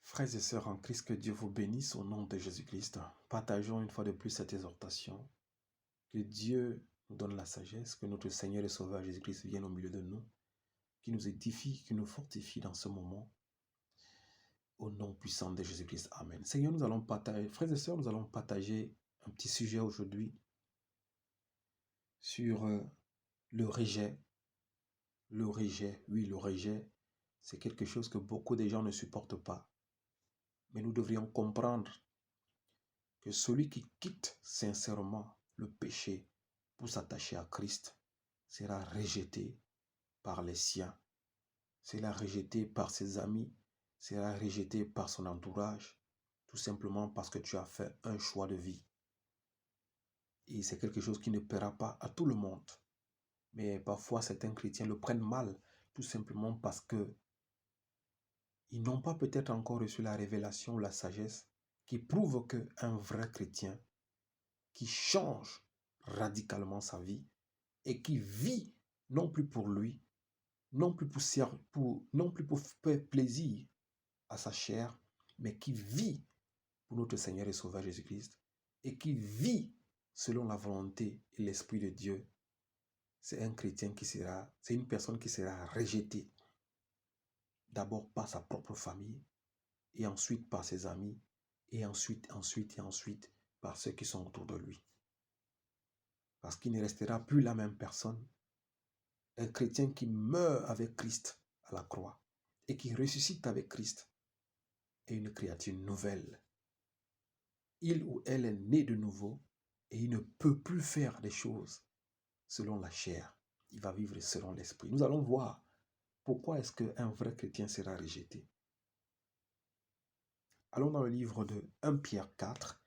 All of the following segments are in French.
Frères et sœurs en Christ, que Dieu vous bénisse au nom de Jésus-Christ. Partageons une fois de plus cette exhortation. Que Dieu nous donne la sagesse, que notre Seigneur et Sauveur Jésus-Christ vienne au milieu de nous, qui nous édifie, qui nous fortifie dans ce moment. Au nom puissant de Jésus-Christ. Amen. Seigneur, nous allons partager, frères et sœurs, nous allons partager un petit sujet aujourd'hui sur le rejet. Le rejet, oui, le rejet, c'est quelque chose que beaucoup de gens ne supportent pas. Mais nous devrions comprendre que celui qui quitte sincèrement le péché pour s'attacher à Christ sera rejeté par les siens, sera rejeté par ses amis, sera rejeté par son entourage, tout simplement parce que tu as fait un choix de vie. Et c'est quelque chose qui ne plaira pas à tout le monde. Mais parfois, certains chrétiens le prennent mal, tout simplement parce que ils n'ont pas peut-être encore reçu la révélation ou la sagesse qui prouve qu'un vrai chrétien qui change radicalement sa vie et qui vit non plus pour lui, non plus pour faire plaisir à sa chair, mais qui vit pour notre Seigneur et Sauveur Jésus-Christ et qui vit selon la volonté et l'Esprit de Dieu. C'est une personne qui sera rejetée d'abord par sa propre famille et ensuite par ses amis et ensuite par ceux qui sont autour de lui. Parce qu'il ne restera plus la même personne. Un chrétien qui meurt avec Christ à la croix et qui ressuscite avec Christ est une créature nouvelle. Il ou elle est né de nouveau et il ne peut plus faire des choses selon la chair. Il va vivre selon l'esprit. Nous allons voir pourquoi est-ce qu'un vrai chrétien sera rejeté. Allons dans le livre de 1 Pierre 4.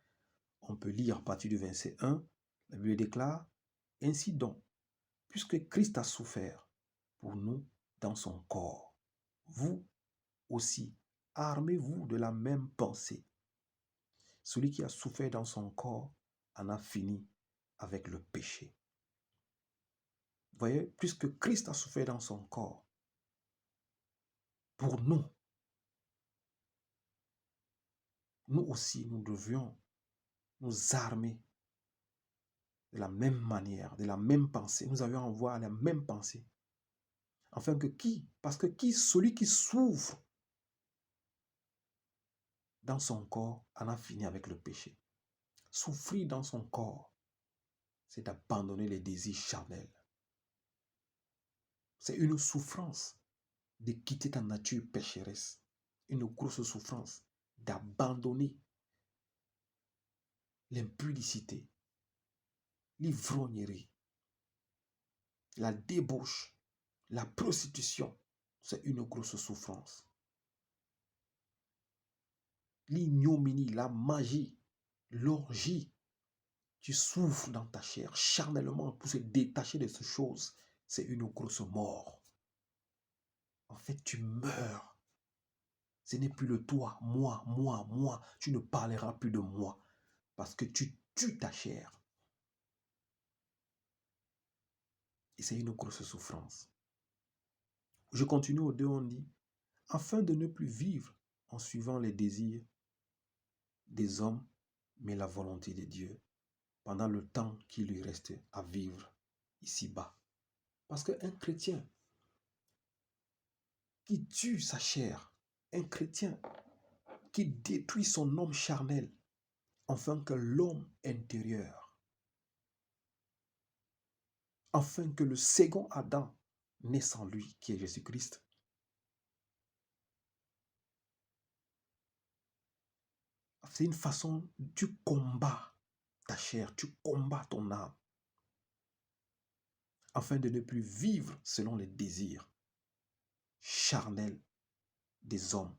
On peut lire à partir du verset 1. La Bible déclare: Ainsi donc, puisque Christ a souffert pour nous dans son corps, vous aussi, armez-vous de la même pensée. Celui qui a souffert dans son corps en a fini avec le péché. Vous voyez, puisque Christ a souffert dans son corps, pour nous aussi, nous devions nous armer de la même manière, de la même pensée. Nous avions à avoir la même pensée. Afin que parce que celui qui souffre dans son corps en a fini avec le péché. Souffrir dans son corps, c'est d'abandonner les désirs charnels. C'est une souffrance de quitter ta nature pécheresse. Une grosse souffrance d'abandonner l'impudicité, l'ivrognerie, la débauche, la prostitution. C'est une grosse souffrance. L'ignominie, la magie, l'orgie. Tu souffres dans ta chair charnellement pour se détacher de ces choses. C'est une grosse mort. En fait, tu meurs. Ce n'est plus le toi, moi. Tu ne parleras plus de moi parce que tu tues ta chair. Et c'est une grosse souffrance. Je continue au 2, on dit: afin de ne plus vivre en suivant les désirs des hommes, mais la volonté de Dieu, pendant le temps qui lui reste à vivre ici-bas. Parce qu'un chrétien qui tue sa chair, un chrétien qui détruit son homme charnel, afin que l'homme intérieur, afin que le second Adam naisse en lui, qui est Jésus-Christ. C'est une façon, tu combats ta chair, tu combats ton âme, afin de ne plus vivre selon les désirs charnels des hommes,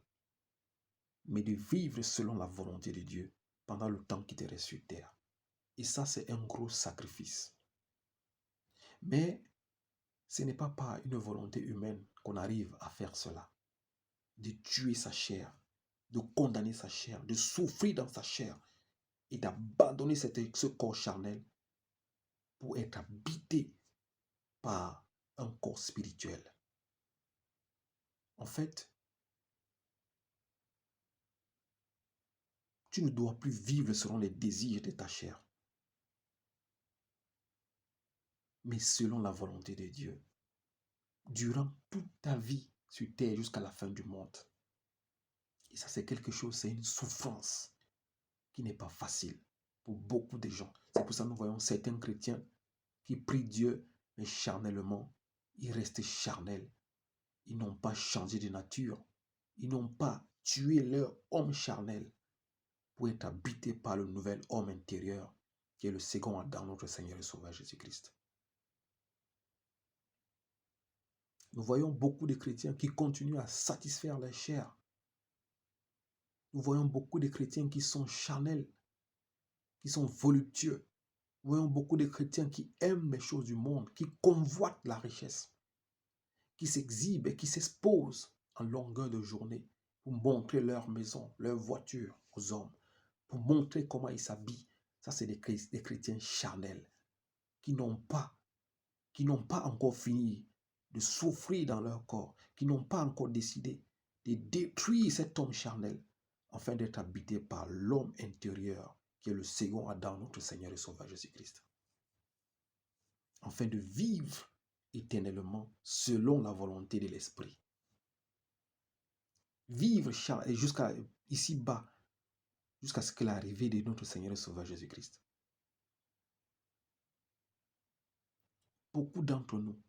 mais de vivre selon la volonté de Dieu pendant le temps qui te reste sur terre. Et ça, c'est un gros sacrifice. Mais ce n'est pas par une volonté humaine qu'on arrive à faire cela, de tuer sa chair, de condamner sa chair, de souffrir dans sa chair et d'abandonner ce corps charnel pour être habité par un corps spirituel. En fait, Tu ne dois plus vivre selon les désirs de ta chair, mais selon la volonté de Dieu, durant toute ta vie sur terre jusqu'à la fin du monde. Et ça, c'est quelque chose, c'est une souffrance qui n'est pas facile pour beaucoup de gens. C'est pour ça que nous voyons certains chrétiens qui prient Dieu, mais charnellement, ils restent charnels. Ils n'ont pas changé de nature. Ils n'ont pas tué leur homme charnel pour être habités par le nouvel homme intérieur qui est le second Adam, notre Seigneur et Sauveur Jésus-Christ. Nous voyons beaucoup de chrétiens qui continuent à satisfaire leur chair. Nous voyons beaucoup de chrétiens qui sont charnels, qui sont voluptueux. Nous voyons beaucoup de chrétiens qui aiment les choses du monde, qui convoitent la richesse, qui s'exhibent et qui s'exposent en longueur de journée pour montrer leur maison, leur voiture aux hommes, pour montrer comment ils s'habillent. Ça, c'est des chrétiens charnels qui n'ont pas encore fini de souffrir dans leur corps, qui n'ont pas encore décidé de détruire cet homme charnel afin d'être habité par l'homme intérieur qui est le second Adam, notre Seigneur et Sauveur Jésus-Christ. Afin de vivre éternellement selon la volonté de l'Esprit. Vivre jusqu'à ici-bas, jusqu'à ce que l'arrivée de notre Seigneur et Sauveur Jésus-Christ. Beaucoup d'entre nous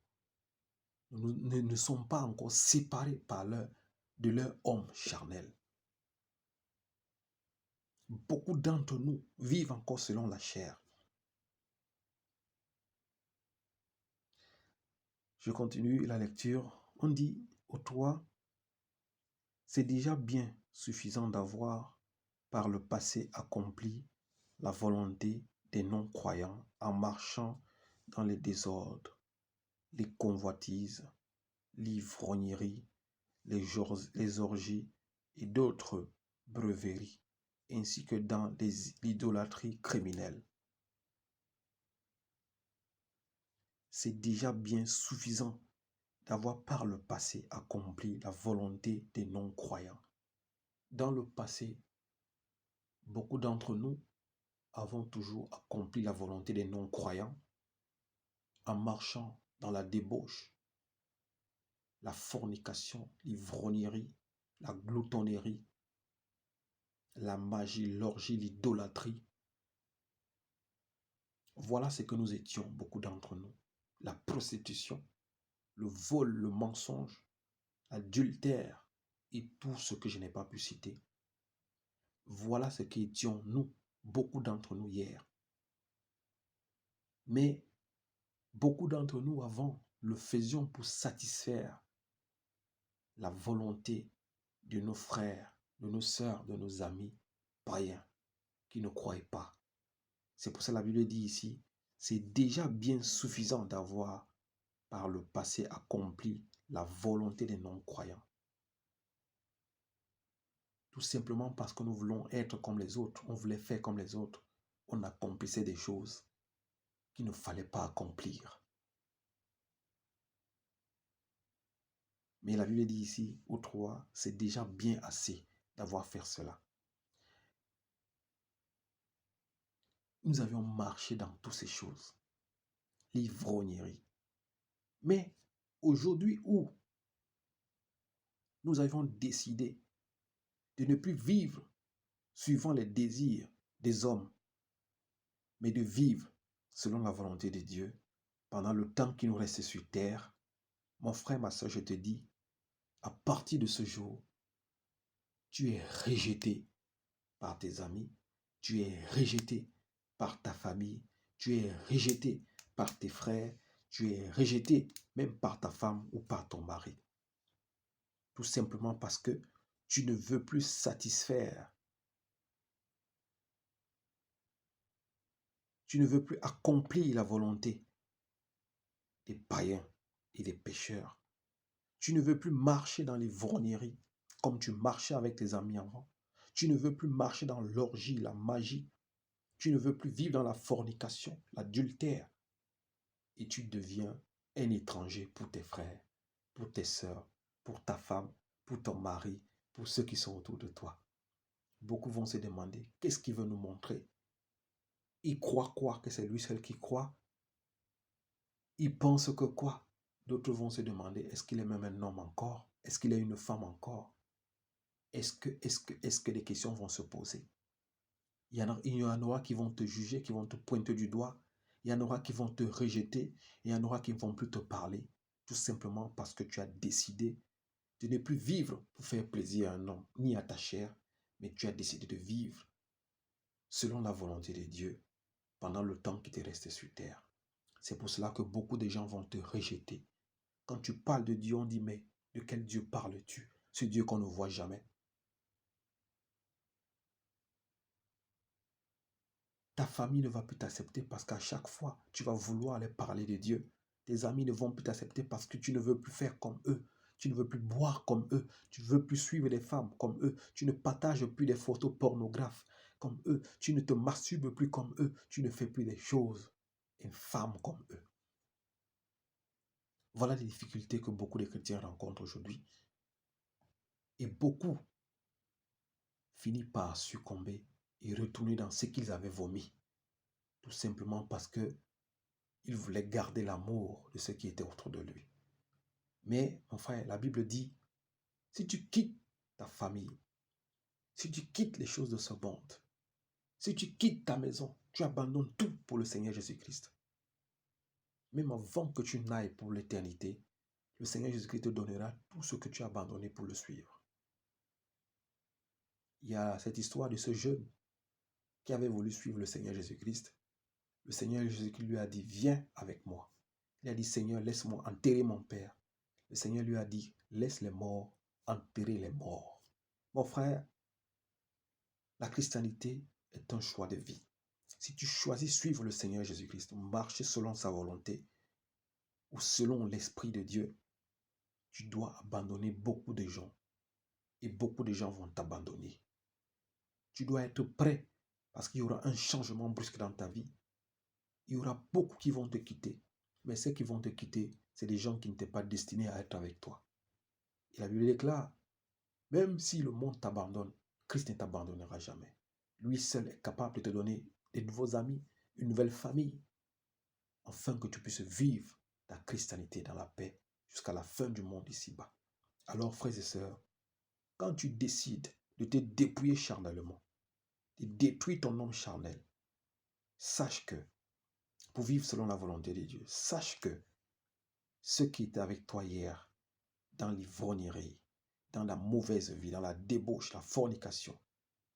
ne sont pas encore séparés de leur homme charnel. Beaucoup d'entre nous vivent encore selon la chair. Je continue la lecture. On dit au 3, c'est déjà bien suffisant d'avoir par le passé accompli la volonté des non-croyants en marchant dans les désordres, les convoitises, l'ivrognerie, les orgies et d'autres breveries, ainsi que dans l'idolâtrie criminelle. C'est déjà bien suffisant d'avoir par le passé accompli la volonté des non-croyants. Dans le passé, beaucoup d'entre nous avons toujours accompli la volonté des non-croyants en marchant dans la débauche, la fornication, l'ivrognerie, la gloutonnerie, la magie, l'orgie, l'idolâtrie. Voilà ce que nous étions, beaucoup d'entre nous. La prostitution, le vol, le mensonge, l'adultère et tout ce que je n'ai pas pu citer. Voilà ce qu'étions nous, beaucoup d'entre nous hier. Mais beaucoup d'entre nous avant le faisions pour satisfaire la volonté de nos frères, de nos sœurs, de nos amis païens qui ne croyaient pas. C'est pour ça que la Bible dit ici, c'est déjà bien suffisant d'avoir par le passé accompli la volonté des non-croyants. Tout simplement parce que nous voulons être comme les autres, on voulait faire comme les autres, on accomplissait des choses qu'il ne fallait pas accomplir. Mais la Bible dit ici, au 3, c'est déjà bien assez d'avoir fait cela. Nous avions marché dans toutes ces choses. L'ivrognerie. Mais aujourd'hui où nous avions décidé de ne plus vivre suivant les désirs des hommes, mais de vivre selon la volonté de Dieu pendant le temps qui nous reste sur terre, mon frère, ma soeur, je te dis, à partir de ce jour, tu es rejeté par tes amis, tu es rejeté par ta famille, tu es rejeté par tes frères, tu es rejeté même par ta femme ou par ton mari. Tout simplement parce que tu ne veux plus satisfaire. Tu ne veux plus accomplir la volonté des païens et des pécheurs. Tu ne veux plus marcher dans l'ivrognerie comme tu marchais avec tes amis avant. Tu ne veux plus marcher dans l'orgie, la magie. Tu ne veux plus vivre dans la fornication, l'adultère. Et tu deviens un étranger pour tes frères, pour tes sœurs, pour ta femme, pour ton mari, pour ceux qui sont autour de toi. beaucoup vont se demander, qu'est-ce qu'il veut nous montrer? Il croit quoi? Que c'est lui seul qui croit? Il pense que quoi? D'autres vont se demander, est-ce qu'il est même un homme encore? Est-ce qu'il est une femme encore? Est-ce que des questions vont se poser? Il y en aura qui vont te juger, qui vont te pointer du doigt. Il y en aura qui vont te rejeter. Il y en aura qui ne vont plus te parler. Tout simplement parce que tu as décidé de ne plus vivre pour faire plaisir à un homme, ni à ta chair, mais tu as décidé de vivre selon la volonté de Dieu pendant le temps qui te reste sur terre. C'est pour cela que beaucoup de gens vont te rejeter. Quand tu parles de Dieu, on dit, mais de quel Dieu parles-tu? Ce Dieu qu'on ne voit jamais. Ta famille ne va plus t'accepter parce qu'à chaque fois, tu vas vouloir aller parler de Dieu. Tes amis ne vont plus t'accepter parce que tu ne veux plus faire comme eux. Tu ne veux plus boire comme eux. Tu ne veux plus suivre les femmes comme eux. Tu ne partages plus des photos pornographes comme eux. Tu ne te masturbes plus comme eux. Tu ne fais plus des choses infâmes comme eux. Voilà les difficultés que beaucoup de chrétiens rencontrent aujourd'hui. Et beaucoup finissent par succomber et retourner dans ce qu'ils avaient vomi. Tout simplement parce que il voulait garder l'amour de ceux qui étaient autour de lui. Mais, mon frère, la Bible dit, si tu quittes ta famille, si tu quittes les choses de ce monde, si tu quittes ta maison, tu abandonnes tout pour le Seigneur Jésus-Christ. Même avant que tu n'ailles pour l'éternité, le Seigneur Jésus-Christ te donnera tout ce que tu as abandonné pour le suivre. Il y a cette histoire de ce jeune qui avait voulu suivre le Seigneur Jésus-Christ. Le Seigneur Jésus-Christ lui a dit, viens avec moi. Il a dit, Seigneur, laisse-moi enterrer mon père. Le Seigneur lui a dit, laisse les morts enterrer les morts. Mon frère, la christianité est un choix de vie. Si tu choisis suivre le Seigneur Jésus-Christ, marcher selon sa volonté ou selon l'Esprit de Dieu, tu dois abandonner beaucoup de gens et beaucoup de gens vont t'abandonner. Tu dois être prêt parce qu'il y aura un changement brusque dans ta vie. Il y aura beaucoup qui vont te quitter, mais ceux qui vont te quitter, c'est des gens qui n'étaient pas destinés à être avec toi. Et la Bible déclare, même si le monde t'abandonne, Christ ne t'abandonnera jamais. Lui seul est capable de te donner de nouveaux amis, une nouvelle famille, afin que tu puisses vivre ta christianité dans la paix jusqu'à la fin du monde ici-bas. Alors, frères et sœurs, quand tu décides de te dépouiller charnellement, de détruire ton homme charnel, sache que, pour vivre selon la volonté de Dieu, sache que ceux qui étaient avec toi hier, dans l'ivrognerie, dans la mauvaise vie, dans la débauche, la fornication,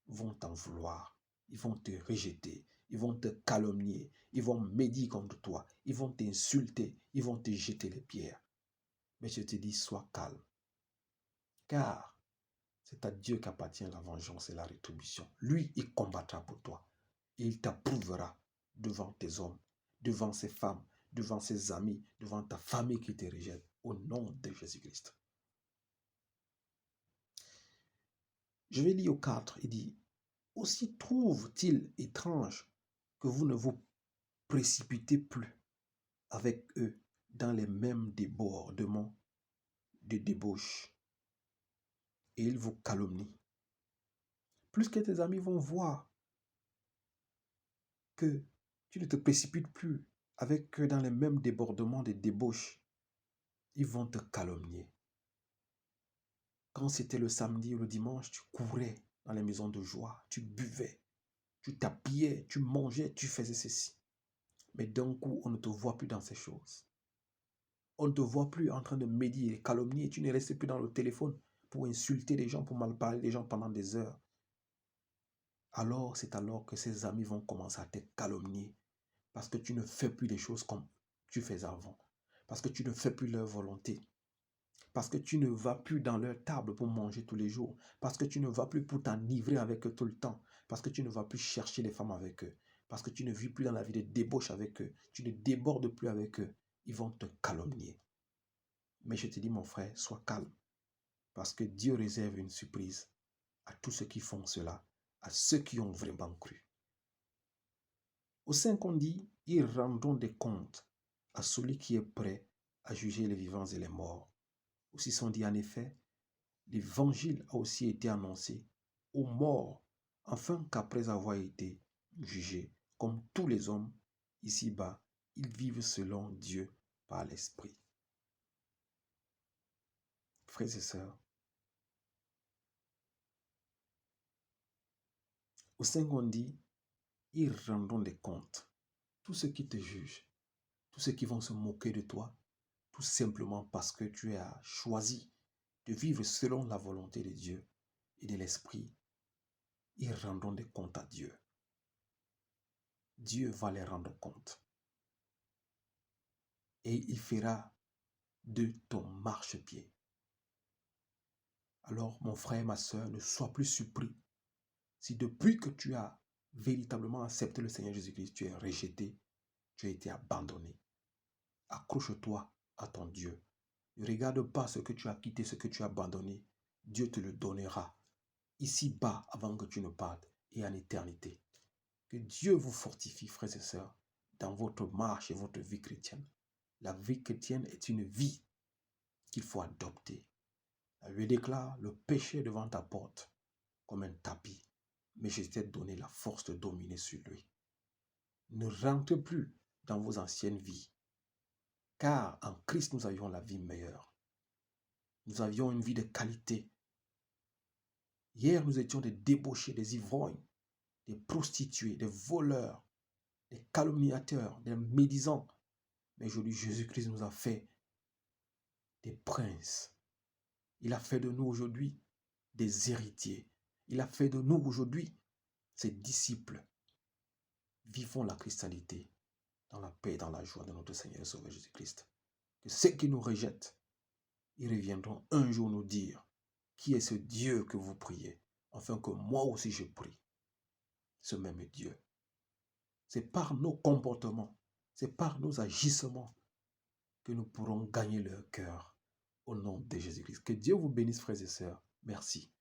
vont t'en vouloir, ils vont te rejeter, ils vont te calomnier, ils vont médire contre toi, ils vont t'insulter, ils vont te jeter les pierres. Mais je te dis, sois calme, car c'est à Dieu qu'appartient la vengeance et la rétribution. Lui, il combattra pour toi et il t'approuvera devant tes hommes, devant ses femmes, devant ses amis, devant ta famille qui te rejette, au nom de Jésus-Christ. Je vais lire au 4, il dit, aussi trouve-t-il étrange que vous ne vous précipitez plus avec eux dans les mêmes débordements de débauche et ils vous calomnient. Plus que tes amis vont voir que tu ne te précipites plus avec eux dans les mêmes débordements de débauche, ils vont te calomnier. Quand c'était le samedi ou le dimanche, tu courais dans les maisons de joie, tu buvais, tu t'habillais, tu mangeais, tu faisais ceci. Mais d'un coup, on ne te voit plus dans ces choses. On ne te voit plus en train de médire, calomnier. Tu ne restes plus dans le téléphone pour insulter les gens, pour mal parler des gens pendant des heures. Alors, c'est alors que ces amis vont commencer à te calomnier parce que tu ne fais plus les choses comme tu faisais avant. Parce que tu ne fais plus leur volonté. Parce que tu ne vas plus dans leur table pour manger tous les jours. Parce que tu ne vas plus pour t'enivrer avec eux tout le temps. Parce que tu ne vas plus chercher les femmes avec eux. Parce que tu ne vis plus dans la vie de débauche avec eux. Tu ne débordes plus avec eux. Ils vont te calomnier. Mais je te dis, mon frère, sois calme. Parce que Dieu réserve une surprise à tous ceux qui font cela, à ceux qui ont vraiment cru. Au 5, on dit, ils rendront des comptes à celui qui est prêt à juger les vivants et les morts. Aussi sont dit en effet, l'évangile a aussi été annoncé aux morts afin qu'après avoir été jugés, comme tous les hommes ici-bas, ils vivent selon Dieu par l'Esprit. Frères et sœurs, au 5 on dit, ils rendront des comptes. Tous ceux qui te jugent, tous ceux qui vont se moquer de toi, tout simplement parce que tu as choisi de vivre selon la volonté de Dieu et de l'Esprit, ils rendront des comptes à Dieu. Dieu va les rendre compte. Et il fera de ton marchepied. Alors, mon frère, ma soeur, ne sois plus surpris si depuis que tu as véritablement accepté le Seigneur Jésus-Christ, tu es rejeté, tu as été abandonné. Accroche-toi à ton Dieu. Ne regarde pas ce que tu as quitté, ce que tu as abandonné. Dieu te le donnera ici-bas avant que tu ne partes et en éternité. Que Dieu vous fortifie, frères et sœurs, dans votre marche et votre vie chrétienne. La vie chrétienne est une vie qu'il faut adopter. La Bible déclare, le péché est devant ta porte comme un tapis, mais je t'ai donné la force de dominer sur lui. Ne rentrez plus dans vos anciennes vies, car en Christ nous avions la vie meilleure. Nous avions une vie de qualité. Hier, nous étions des débauchés, des ivrognes, des prostituées, des voleurs, des calomniateurs, des médisants. Mais aujourd'hui, Jésus-Christ nous a fait des princes. Il a fait de nous aujourd'hui des héritiers. Il a fait de nous aujourd'hui ses disciples. Vivons la christianité dans la paix et dans la joie de notre Seigneur et Sauveur Jésus-Christ. Que ceux qui nous rejettent, ils reviendront un jour nous dire qui est ce Dieu que vous priez, afin que moi aussi je prie. Ce même Dieu. C'est par nos comportements, c'est par nos agissements que nous pourrons gagner leur cœur au nom de Jésus-Christ. Que Dieu vous bénisse, frères et sœurs. Merci.